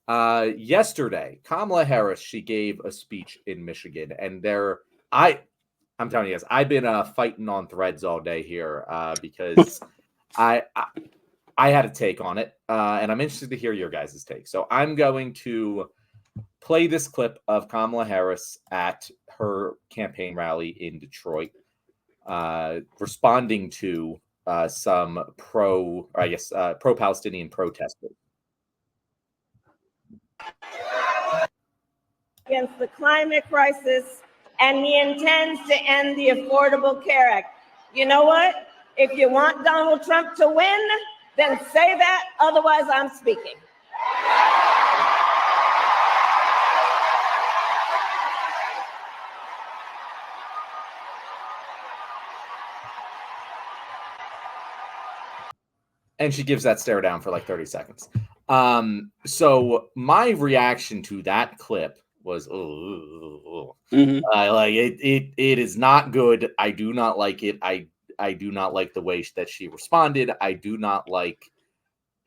Yesterday, Kamala Harris, she gave a speech in Michigan, and I'm telling you guys, I've been fighting on threads all day here because I had a take on it, and I'm interested to hear your guys' take. So I'm going to play this clip of Kamala Harris at her campaign rally in Detroit, responding to some pro-Palestinian protesters. Against the climate crisis, and he intends to end the Affordable Care Act. You know what? If you want Donald Trump to win, then say that, otherwise I'm speaking. And she gives that stare down for like 30 seconds. So my reaction to that clip was, like it is not good. I do not like it. I do not like the way that she responded. I do not like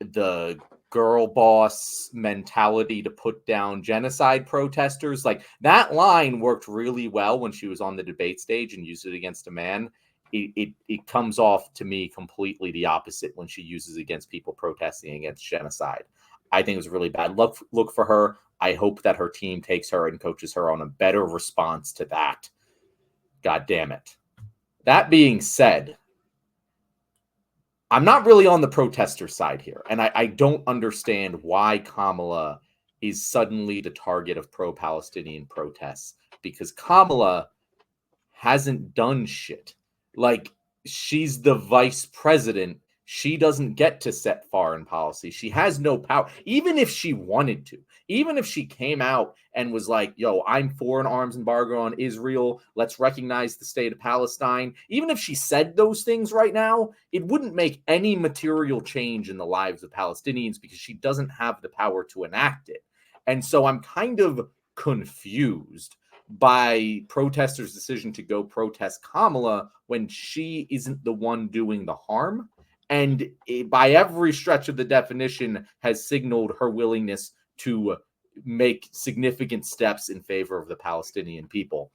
the girl boss mentality to put down genocide protesters. Like that line worked really well when she was on the debate stage and used it against a man. It comes off to me completely the opposite when she uses it against people protesting against genocide. I think it was a really bad look for her. I hope that her team takes her and coaches her on a better response to that. God damn it. That being said, I'm not really on the protester side here, and I don't understand why Kamala is suddenly the target of pro-Palestinian protests, because Kamala hasn't done shit. Like, she's the vice president. She doesn't get to set foreign policy. She has no power. Even if she wanted to, even if she came out and was like, yo, I'm for an arms embargo on Israel, let's recognize the state of Palestine. Even if she said those things right now, it wouldn't make any material change in the lives of Palestinians because she doesn't have the power to enact it. And so I'm kind of confused by protesters' decision to go protest Kamala when she isn't the one doing the harm. And by every stretch of the definition has signaled her willingness to make significant steps in favor of the Palestinian people.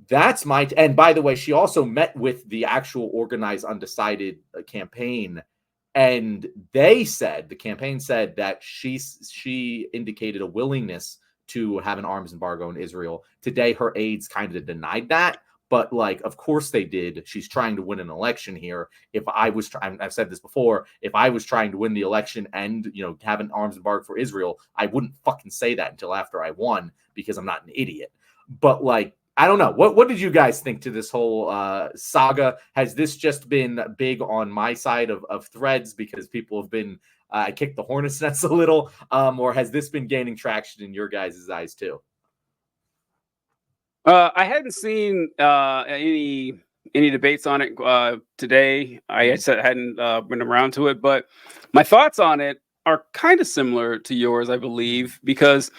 That's and by the way, she also met with the actual organized undecided campaign, and the campaign said that she indicated a willingnness to have an arms embargo in Israel. Today, her aides kind of denied that. But, like, of course they did. She's trying to win an election here. If I was I've said this before, if I was trying to win the election and, have an arms embargo for Israel, I wouldn't fucking say that until after I won because I'm not an idiot. But, like, I don't know. What did you guys think to this whole saga? Has this just been big on my side of threads because people have been kicked the hornet's nest a little? Or has this been gaining traction in your guys' eyes too? I hadn't seen any debates on it today. I hadn't been around to it, but my thoughts on it are kind of similar to yours, I believe, because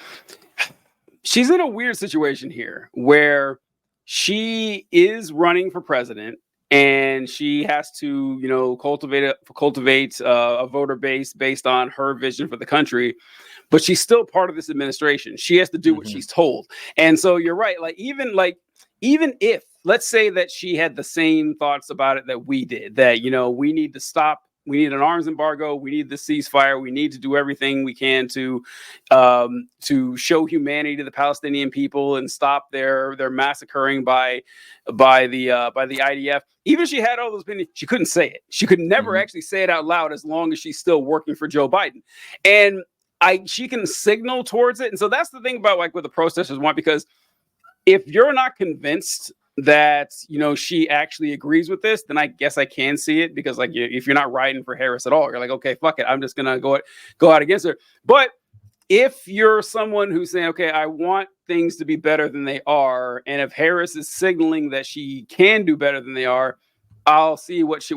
she's in a weird situation here where she is running for president and she has to, cultivate a voter base based on her vision for the country. But she's still part of this administration. She has to do what she's told. And so you're right. Even if, let's say that she had the same thoughts about it that we did, that, we need to stop, we need an arms embargo, we need the ceasefire, we need to do everything we can to show humanity to the Palestinian people and stop their massacring by the IDF. Even if she had all those opinions, she couldn't say it. She could never actually say it out loud as long as she's still working for Joe Biden. And she can signal towards it. And so that's the thing about what the protesters want, because if you're not convinced that, she actually agrees with this, then I guess I can see it, because if you're not riding for Harris at all, you're like, okay, fuck it. I'm just going to go out against her. But if you're someone who's saying, okay, I want things to be better than they are, and if Harris is signaling that she can do better than they are, I'll see what she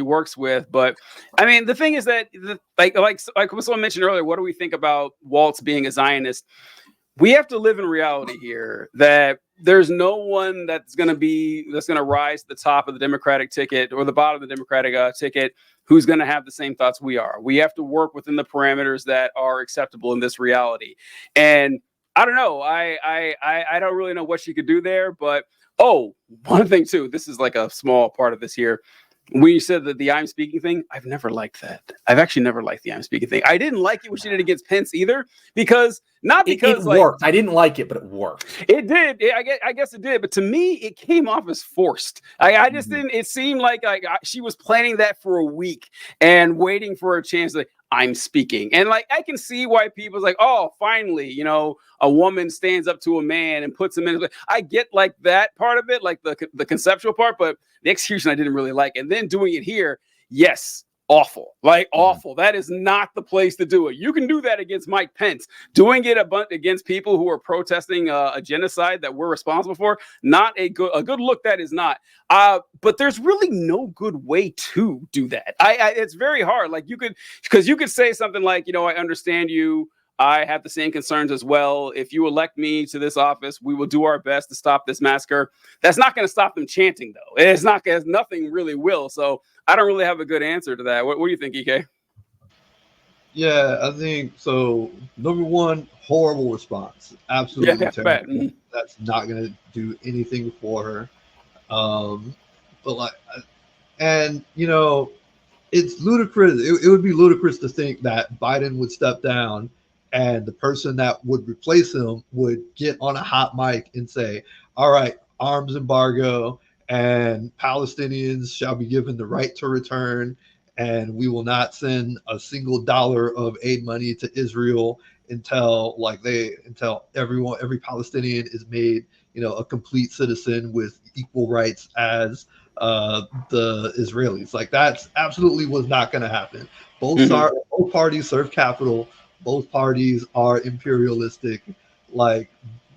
works with. But I mean, the thing is that like someone mentioned earlier, what do we think about Waltz being a Zionist? we have to live in reality here that there's no one that's going to rise to the top of the Democratic ticket or the bottom of the Democratic ticket who's going to have the same thoughts we are. We have to work within the parameters that are acceptable in this reality. And I don't know. I don't really know what she could do there, but one thing too. This is like a small part of this here. When you said that the I'm speaking thing, I've never liked that. I've actually never liked the I'm speaking thing. I didn't like it when she did it against Pence either, because it worked. I didn't like it, but it worked. It did. I guess it did. But to me, it came off as forced. I just didn't. It seemed like she was planning that for a week and waiting for a chance. Like, I'm speaking, and like I can see why people's like, oh, finally, a woman stands up to a man and puts him in. I get like that part of it, like the conceptual part, but the execution I didn't really like. And then doing it here, yes. Awful, like awful. That is not the place to do it. You can do that against Mike Pence. Doing it against people who are protesting a genocide that we're responsible for, not a good look. That is not. But there's really no good way to do that. It's very hard. Like you could say something like, I understand you. I have the same concerns as well. If you elect me to this office, we will do our best to stop this massacre. That's not going to stop them chanting, though. It's not. Nothing really will. So I don't really have a good answer to that. What do you think, EK? Yeah, I think so. Number one, horrible response. Absolutely terrible. That's not going to do anything for her. It's ludicrous. It would be ludicrous to think that Biden would step down and the person that would replace him would get on a hot mic and say, all right, arms embargo, and Palestinians shall be given the right to return, and we will not send a single dollar of aid money to Israel until every Palestinian is made, a complete citizen with equal rights as the Israelis. Like that's absolutely was not going to happen. Both parties serve capital. Both parties are imperialistic. Like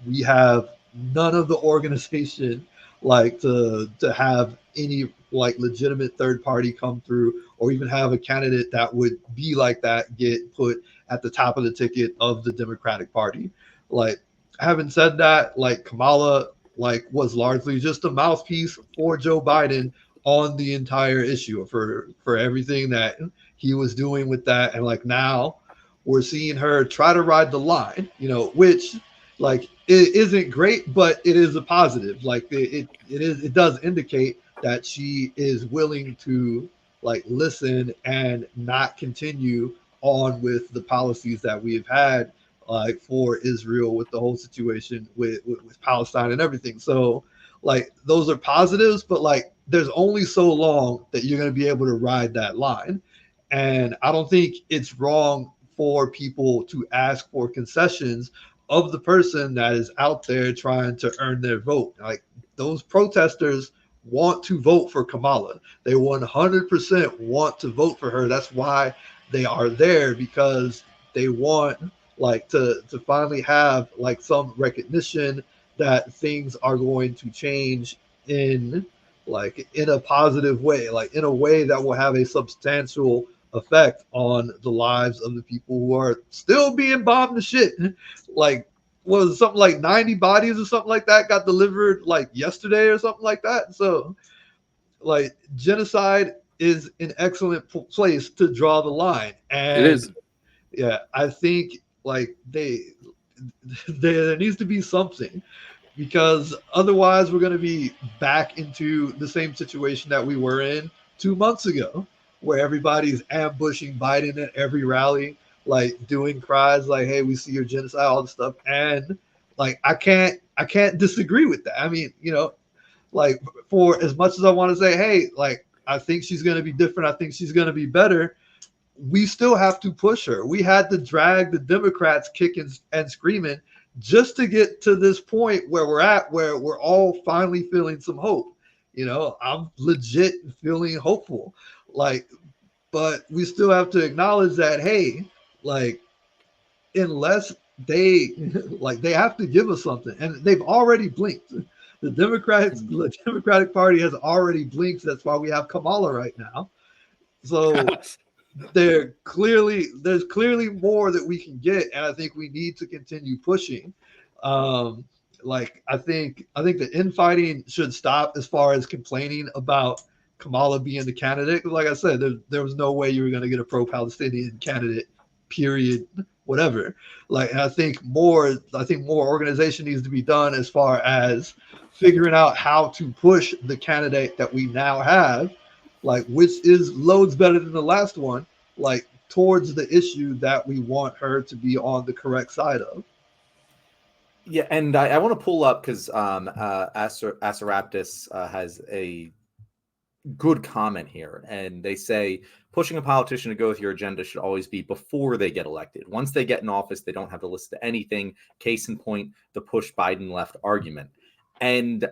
we have none of the organization like to have any like legitimate third party come through or even have a candidate that would be like that get put at the top of the ticket of the Democratic Party. Like having said that, like Kamala like was largely just a mouthpiece for Joe Biden on the entire issue for everything that he was doing with that. And like now we're seeing her try to ride the line, which like it isn't great, but it is a positive. Like it does indicate that she is willing to like listen and not continue on with the policies that we have had like for Israel with the whole situation with Palestine and everything. So like those are positives, but like there's only so long that you're going to be able to ride that line. And I don't think it's wrong for people to ask for concessions of the person that is out there trying to earn their vote. Like those protesters want to vote for Kamala. They 100% want to vote for her. That's why they are there, because they want like to finally have like some recognition that things are going to change in a positive way, like in a way that will have a substantial effect on the lives of the people who are still being bombed to shit. Like was something like 90 bodies or something like that got delivered like yesterday or something like that. So like genocide is an excellent place to draw the line. And it is. Yeah, I think like there needs to be something, because otherwise we're going to be back into the same situation that we were in 2 months ago, where everybody's ambushing Biden at every rally, like doing cries like, hey, we see your genocide, all this stuff. And like I can't disagree with that. I mean, like for as much as I want to say, hey, like I think she's going to be different, I think she's going to be better, we still have to push her. We had to drag the Democrats kicking and screaming just to get to this point where we're at, where we're all finally feeling some hope. I'm legit feeling hopeful. Like, but we still have to acknowledge that, hey, like, unless they they have to give us something, and they've already blinked. The Democratic Party has already blinked. That's why we have Kamala right now. So there's clearly more that we can get, and I think we need to continue pushing. Like I think the infighting should stop as far as complaining about Kamala being the candidate. Like I said, there was no way you were going to get a pro-Palestinian candidate, period, whatever. Like, and I think more organization needs to be done as far as figuring out how to push the candidate that we now have, like, which is loads better than the last one, like, towards the issue that we want her to be on the correct side of. Yeah, and I want to pull up because Asaraptis has a good comment here, and they say pushing a politician to go with your agenda should always be before they get elected. Once they get in office, they don't have to listen to anything. Case in point, the push Biden left argument. And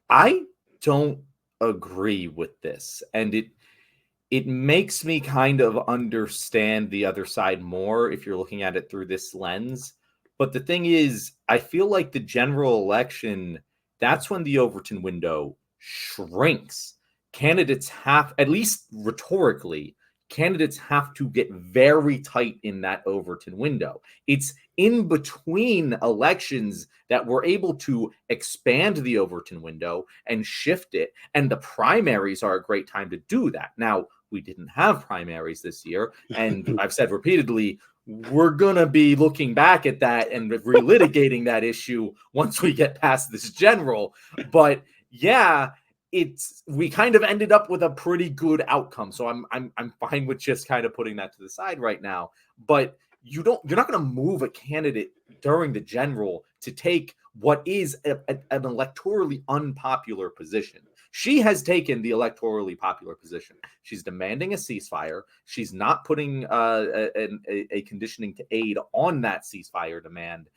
I don't agree with this, and it makes me kind of understand the other side more if you're looking at it through this lens. But the thing is, I feel like the general election, that's when the Overton window shrinks. Candidates have, at least rhetorically, candidates have to get very tight in that Overton window. It's in between elections that we're able to expand the Overton window and shift it. And the primaries are a great time to do that. Now, we didn't have primaries this year. And I've said repeatedly, we're going to be looking back at that and relitigating that issue once we get past this general. But yeah, we kind of ended up with a pretty good outcome. So I'm fine with just kind of putting that to the side right now. But you're not going to move a candidate during the general to take what is an electorally unpopular position. She has taken the electorally popular position. She's demanding a ceasefire. She's not putting a conditioning to aid on that ceasefire demand.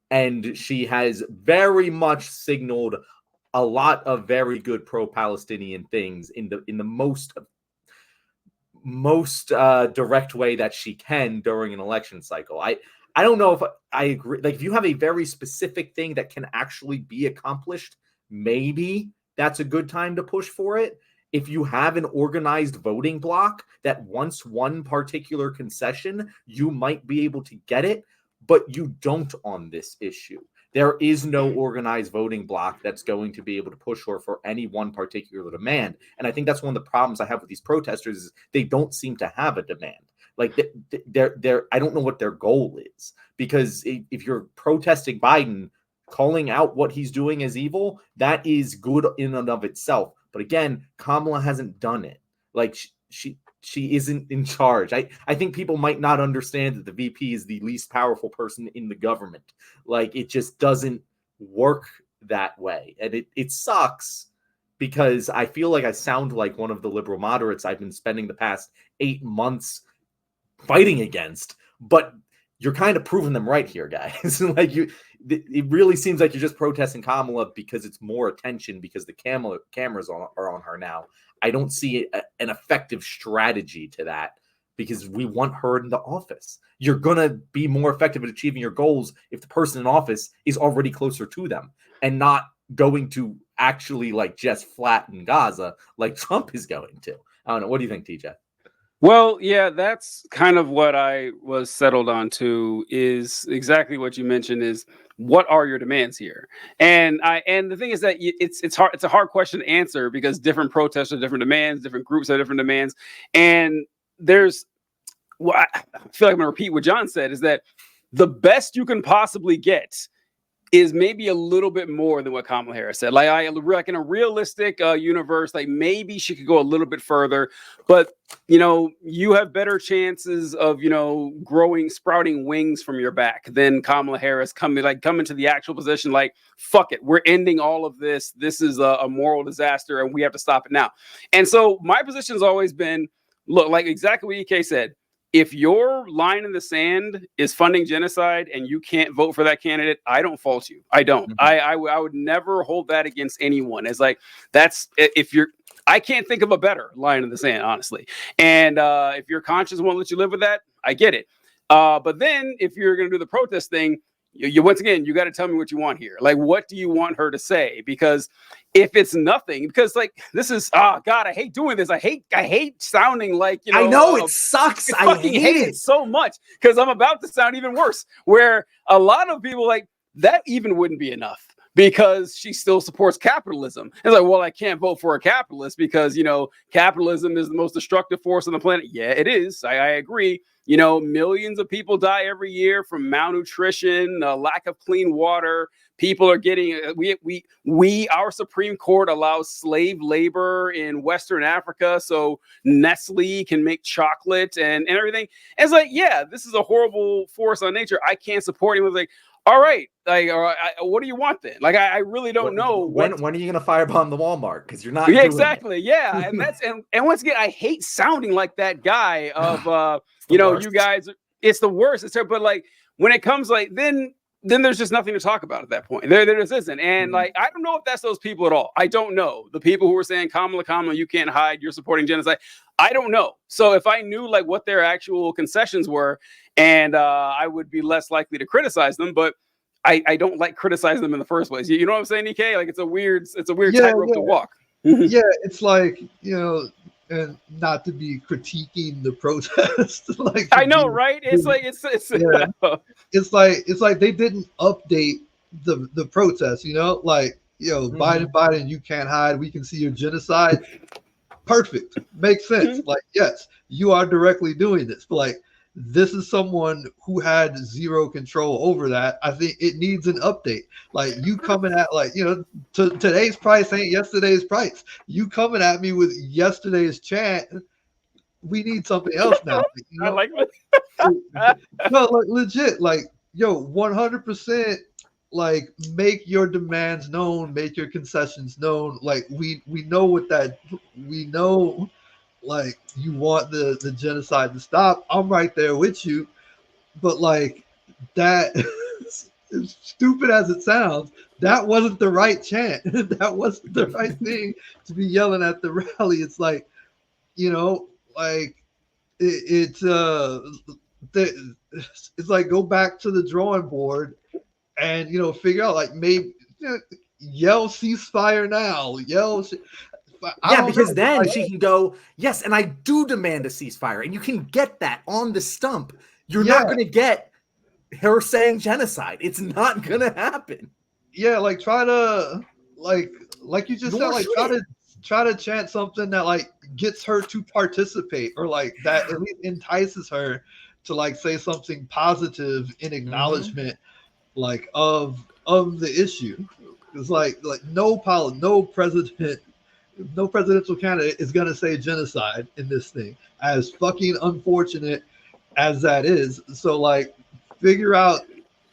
And she has very much signaled a lot of very good pro-Palestinian things in the most direct way that she can during an election cycle. I don't know if I agree. Like, if you have a very specific thing that can actually be accomplished, maybe that's a good time to push for it. If you have an organized voting bloc that wants one particular concession, you might be able to get it, but you don't on this issue. There is no organized voting bloc that's going to be able to push for any one particular demand. And I think that's one of the problems I have with these protesters is they don't seem to have a demand. Like, I don't know what their goal is, because if you're protesting Biden, calling out what he's doing as evil, that is good in and of itself. But again, Kamala hasn't done it. Like, she isn't in charge. I think people might not understand that the VP is the least powerful person in the government. Like, it just doesn't work that way. And it sucks, because I feel like I sound like one of the liberal moderates I've been spending the past 8 months fighting against. But you're kind of proving them right here, guys. Like, it really seems like you're just protesting Kamala because it's more attention, because the cameras are on her now. I don't see an effective strategy to that, because we want her in the office. You're going to be more effective at achieving your goals if the person in office is already closer to them and not going to actually, like, just flatten Gaza like Trump is going to. I don't know. What do you think, TJ? Well, yeah, that's kind of what I was settled on to, is exactly what you mentioned, is what are your demands here? And the thing is that it's hard. It's a hard question to answer, because different protests have different demands, different groups have different demands. And I feel like I'm going to repeat what John said, is that the best you can possibly get is maybe a little bit more than what Kamala Harris said. Like in a realistic universe, like, maybe she could go a little bit further, but you have better chances of sprouting wings from your back than Kamala Harris coming to the actual position. Like, fuck it, we're ending all of this. This is a moral disaster, and we have to stop it now. And so my position has always been, look, like exactly what EK said. If your line in the sand is funding genocide and you can't vote for that candidate, I don't fault you. I don't. Mm-hmm. I would never hold that against anyone. It's like, I can't think of a better line in the sand, honestly. And if your conscience won't let you live with that, I get it. But then if you're going to do the protest thing, you once again, you got to tell me what you want here. Like, what do you want her to say? Because if it's nothing, because like this is, oh God, I hate doing this. I hate sounding like, you know, I know it sucks. I fucking hate it so much because I'm about to sound even worse. Where a lot of people like that even wouldn't be enough because she still supports capitalism. It's like, well, I can't vote for a capitalist because, you know, capitalism is the most destructive force on the planet. Yeah, it is. I agree. You know, millions of people die every year from malnutrition, lack of clean water. People are getting, our Supreme Court allows slave labor in Western Africa so Nestle can make chocolate and everything. And it's like, yeah, this is a horrible force on nature. I can't support it. It was like, all right, like, what do you want then? Like, I really don't know. When are you going to firebomb the Walmart? Because you're not. Yeah, exactly. It. Yeah, and that's and once again, I hate sounding like that guy of you know, you guys. It's the worst. It's terrible. But like when it comes like then there's just nothing to talk about at that point. There just isn't. And like I don't know if that's those people at all. I don't know the people who are saying Kamala, you can't hide. You're supporting genocide. I don't know. So if I knew like what their actual concessions were, and I would be less likely to criticize them. But I don't like criticizing them in the first place. You know what I'm saying, EK? Like it's a weird tightrope to walk. Yeah, it's like, you know, and not to be critiquing the protest. Like I know, right? It's like it's like they didn't update the protest. You know, like Biden, you can't hide. We can see your genocide. Perfect, makes sense. Like yes, you are directly doing this. But like this is someone who had zero control over that. I think it needs an update. Like you coming at like, you know, today's price ain't yesterday's price. You coming at me with yesterday's chant. We need something else now. You know? I like it. No, like legit, like 100%. Like make your demands known, make your concessions known. Like we know what that we know. Like you want the genocide to stop. I'm right there with you, but like that, as stupid as it sounds, that wasn't the right chant. That wasn't the right thing to be yelling at the rally. It's like, you know, like it's like go back to the drawing board and figure out like maybe yell ceasefire now, yell. Yeah, because then she can go, yes, and I do demand a ceasefire. And you can get that on the stump. You're not going to get her saying genocide. It's not going to happen. Yeah, like try to, like you just said, like try to chant something that like gets her to participate or like that at least entices her to like say something positive in acknowledgement like of the issue. It's like no presidential candidate is going to say genocide in this thing, as fucking unfortunate as that is. So like figure out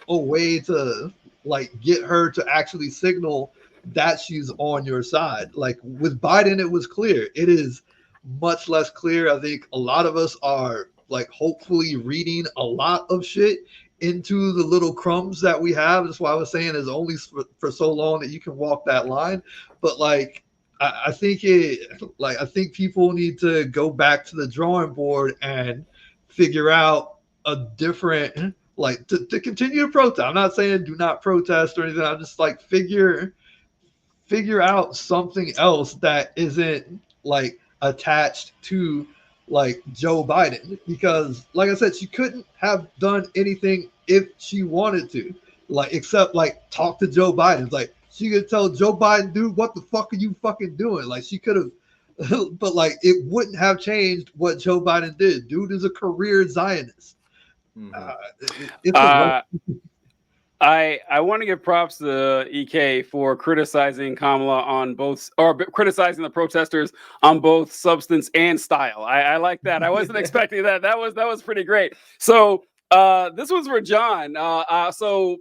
a way to like get her to actually signal that she's on your side. Like with Biden, it was clear. It is much less clear. I think a lot of us are like hopefully reading a lot of shit into the little crumbs that we have. That's why I was saying there's only for so long that you can walk that line. But like, I think people need to go back to the drawing board and figure out a different, like to continue to protest. I'm not saying do not protest or anything. I'm just like figure out something else that isn't like attached to like Joe Biden, because like I said, she couldn't have done anything if she wanted to, like except like talk to Joe Biden. Like she could tell Joe Biden, dude, what the fuck are you fucking doing? Like she could have, but like it wouldn't have changed what Joe Biden did. Dude is a career Zionist. I want to give props to EK for criticizing Kamala on both, or criticizing the protesters on both substance and style. I like that. I wasn't expecting that. That was pretty great. So this was for John. So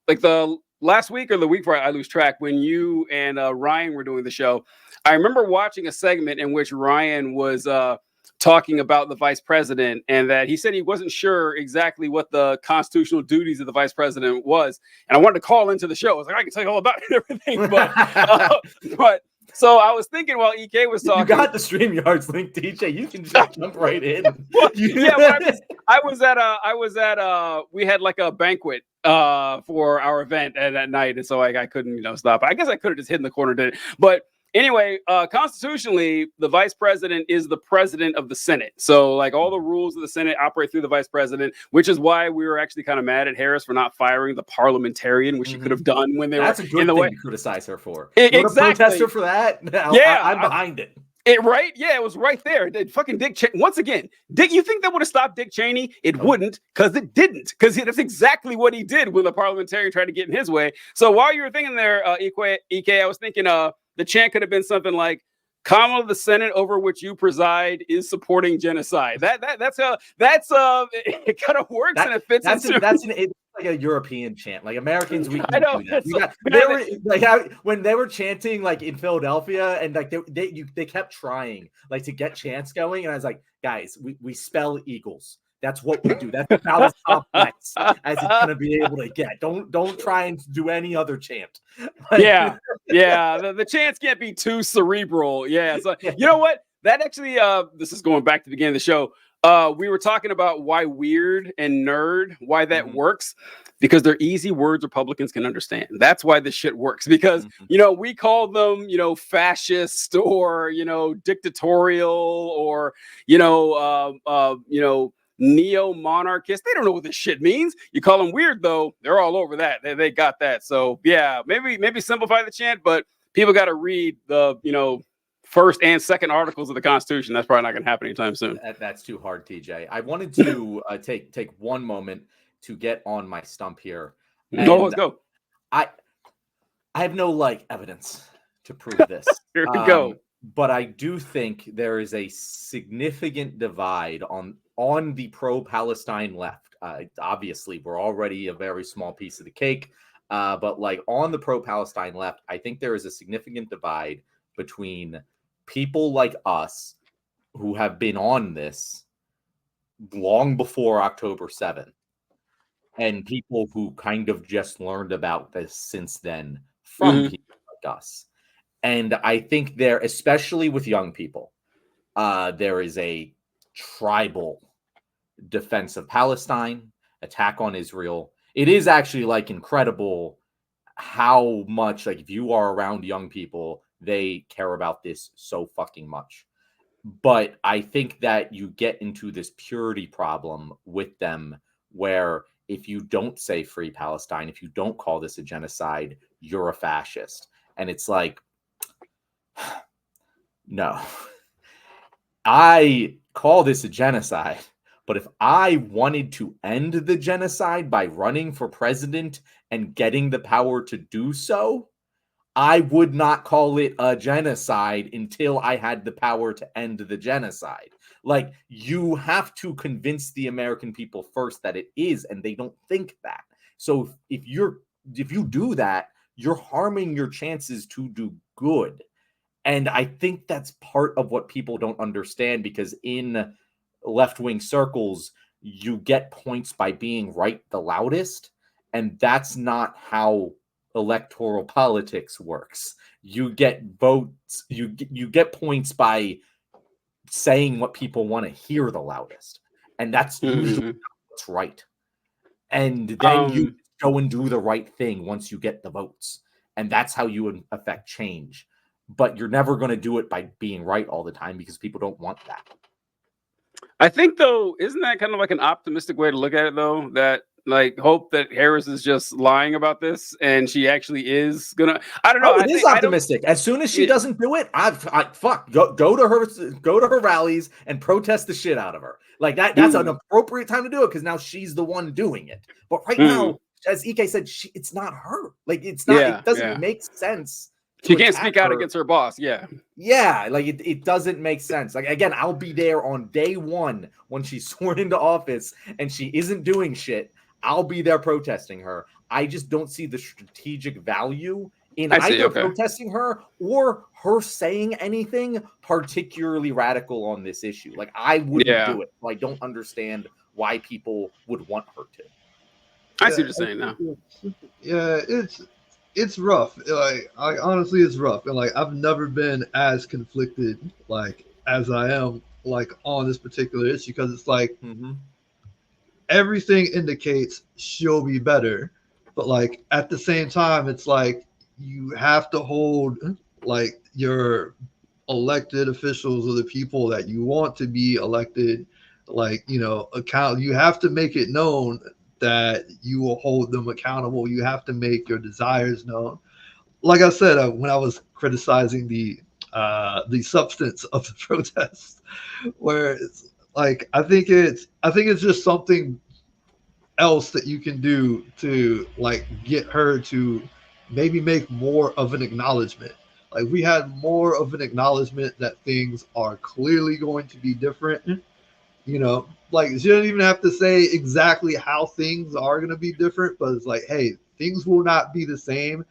like the last week or the week before, I lose track, when you and Ryan were doing the show, I remember watching a segment in which Ryan was talking about the vice president, and that he said he wasn't sure exactly what the constitutional duties of the vice president was. And I wanted to call into the show. I was like, I can tell you all about it and everything. But So I was thinking while EK was talking. You got the StreamYards link, DJ. You can just jump right in. Yeah, I was at we had like a banquet for our event and at night, and so I couldn't stop. I guess I could have just hid in the corner, did it? But anyway, constitutionally, the vice president is the president of the Senate. So like all the rules of the Senate operate through the vice president, which is why we were actually kind of mad at Harris for not firing the parliamentarian, which she could have done when they were in the way. To criticize her for. Exactly. You want to protest her for that? Yeah, I'm behind it. Right? Yeah, it was right there. Fucking Dick Cheney. Once again, Dick, you think that would have stopped Dick Cheney? It wouldn't, because it didn't. Because that's exactly what he did when the parliamentarian tried to get in his way. So while you were thinking there, EK, I was thinking the chant could have been something like, Kamala, the Senate over which you preside is supporting genocide. That's it kind of works and it fits into. It's like a European chant. Like Americans, we I know. Do that. When they were chanting like in Philadelphia, and like they kept trying like to get chants going, and I was like, guys, we spell eagles. That's what we do. That's about as complex as it's gonna be able to get. Don't try and do any other chant. Yeah. The chants can't be too cerebral. Yeah. So you know what? That actually, this is going back to the beginning of the show. We were talking about why weird and nerd, why that works, because they're easy words Republicans can understand. That's why this shit works, because, we call them, fascist or, dictatorial or, neo-monarchist. They don't know what this shit means. You call them weird, though, they're all over that. They got that. So, yeah, maybe simplify the chant, but people got to read the, first and second articles of the Constitution. That's probably not going to happen anytime soon. That's too hard, TJ. I wanted to take one moment to get on my stump here. Let's go. I have no evidence to prove this. Here we go. But I do think there is a significant divide on the pro-Palestine left. Obviously, we're already a very small piece of the cake. But on the pro-Palestine left, I think there is a significant divide between people like us who have been on this long before October 7th and people who kind of just learned about this since then from people like us. And I think there, especially with young people, there is a tribal defense of Palestine, attack on Israel. It is actually incredible how much, if you are around young people, they care about this so fucking much. But I think that you get into this purity problem with them where if you don't say free Palestine, if you don't call this a genocide, you're a fascist. And it's like, no, I call this a genocide. But if I wanted to end the genocide by running for president and getting the power to do so, I would not call it a genocide until I had the power to end the genocide. You have to convince the American people first that it is, and they don't think that. So if you do that, you're harming your chances to do good. And I think that's part of what people don't understand, because in left-wing circles, you get points by being right the loudest, and that's not how electoral politics works. You get votes, you get points by saying what people want to hear the loudest, and that's usually what's right. And then you go and do the right thing once you get the votes, and that's how you affect change. But you're never going to do it by being right all the time, because people don't want that. I think, though, isn't that kind of an optimistic way to look at it, though? That hope that Harris is just lying about this and she actually is gonna. I don't know. It is optimistic. As soon as she doesn't do it, go to her rallies and protest the shit out of her. That's an appropriate time to do it, because now she's the one doing it. But right now, as EK said, it's not her. It's not. It doesn't make sense. She can't speak out against her boss. Yeah. It doesn't make sense. Again, I'll be there on day one when she's sworn into office and she isn't doing shit. I'll be there protesting her. I just don't see the strategic value in either protesting her or her saying anything particularly radical on this issue. I wouldn't do it. I don't understand why people would want her to. I see what you're saying now. Yeah, it's rough. Like, honestly, it's rough, and like I've never been as conflicted like as I am like on this particular issue because it's like Mm-hmm. everything indicates she'll be better, but like at the same time, it's like you have to hold like your elected officials or the people that you want to be elected, like account. You have to make it known that you will hold them accountable. You have to make your desires known. Like I said, when I was criticizing the substance of the protest, where it's like I think it's just something else that you can do to like get her to maybe make more of an acknowledgement. Like we had more of an acknowledgement that things are clearly going to be different. Like she doesn't even have to say exactly how things are going to be different, but it's like, hey, things will not be the same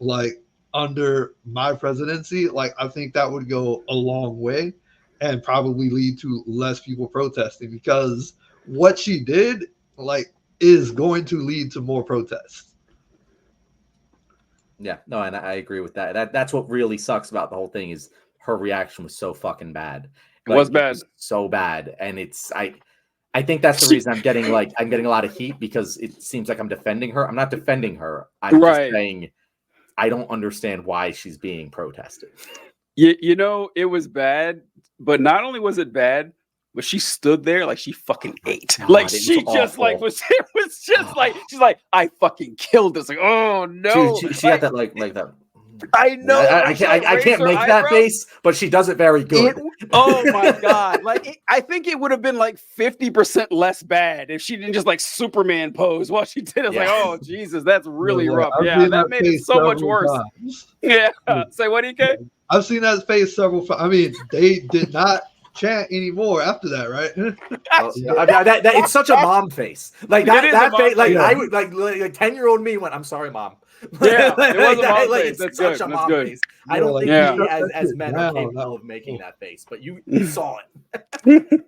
like under my presidency. Like I think that would go a long way and probably lead to less people protesting because what she did like is going to lead to more protests. Yeah, no, and I agree with that. That's what really sucks about the whole thing is her reaction was so fucking bad. It was Like it bad. was so bad, and I think that's the reason I'm getting a lot of heat because it seems like I'm defending her. I'm not defending her. I'm just Right. saying I don't understand why she's being protested. It was bad, but not only was it bad, but she stood there like she fucking ate. God, Like it was she just like awful. it was just like she's like, I fucking killed this. Like, oh no. She had that like that. I know. I can't make that face, but she does it very good. Oh my god! I think it would have been like 50% less bad if she didn't just like Superman pose while she did it. It's like, oh Jesus, that's really rough. Yeah, that made it so much worse. Times. Yeah. Say what, EK? I've seen that face several times. I mean, they did not chant anymore after that, right? It's such a mom face. Like that face. Like face. I would like 10-year-old me went, I'm sorry, mom. Yeah, it was a mom face. It's That's such good. a That's mom good. face. I don't think yeah. we as men are capable of making that face, but you saw it.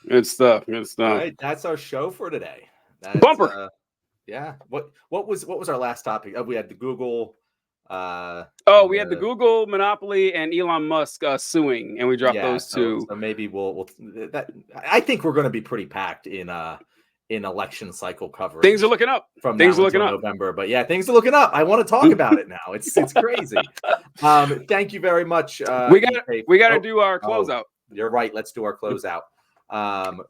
Good stuff. Good stuff. All right, that's our show for today. Bumper. Yeah. What was our last topic? We had the Google. We had the Google monopoly and Elon Musk suing, and we dropped those two. So maybe we'll that. I think we're going to be pretty packed in election cycle coverage. Things are looking up. From things are looking up November, but yeah, things are looking up. I want to talk about it now. It's crazy. Thank you very much. We got to do our closeout. You're right. Let's do our closeout.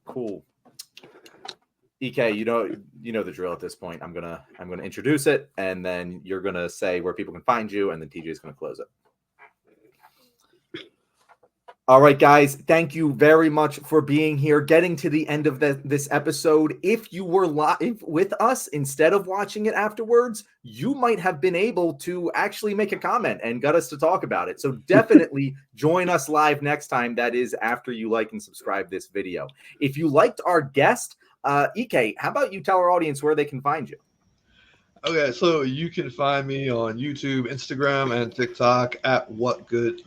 Cool. EK, you know the drill at this point. I'm gonna introduce it, and then you're gonna say where people can find you, and then TJ is gonna close it. All right, guys, thank you very much for being here, getting to the end of this episode. If you were live with us instead of watching it afterwards, you might have been able to actually make a comment and got us to talk about it. So definitely join us live next time. That is after you like and subscribe this video. If you liked our guest, EK, how about you tell our audience where they can find you? Okay, so you can find me on YouTube, Instagram, and TikTok at What Good.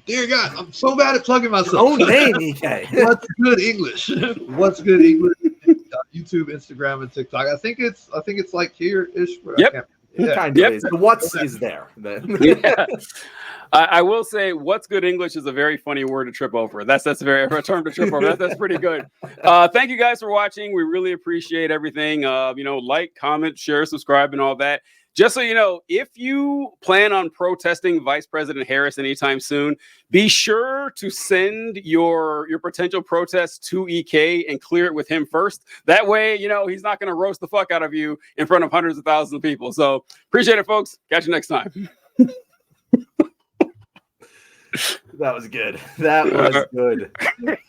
Dear God, I'm so bad at plugging myself. Own name, EK. What's Good English? What's Good English? YouTube, Instagram, and TikTok. I think it's like here-ish. Yep. Kind of is. The what's is there. Yeah. I will say, what's good English is a very funny word to trip over. That's a term to trip over. That's pretty good. Thank you guys for watching. We really appreciate everything. Like, comment, share, subscribe, and all that. Just so you know, if you plan on protesting Vice President Harris anytime soon, be sure to send your potential protest to EK and clear it with him first. That way, he's not going to roast the fuck out of you in front of hundreds of thousands of people. So appreciate it, folks. Catch you next time. That was good. That was good.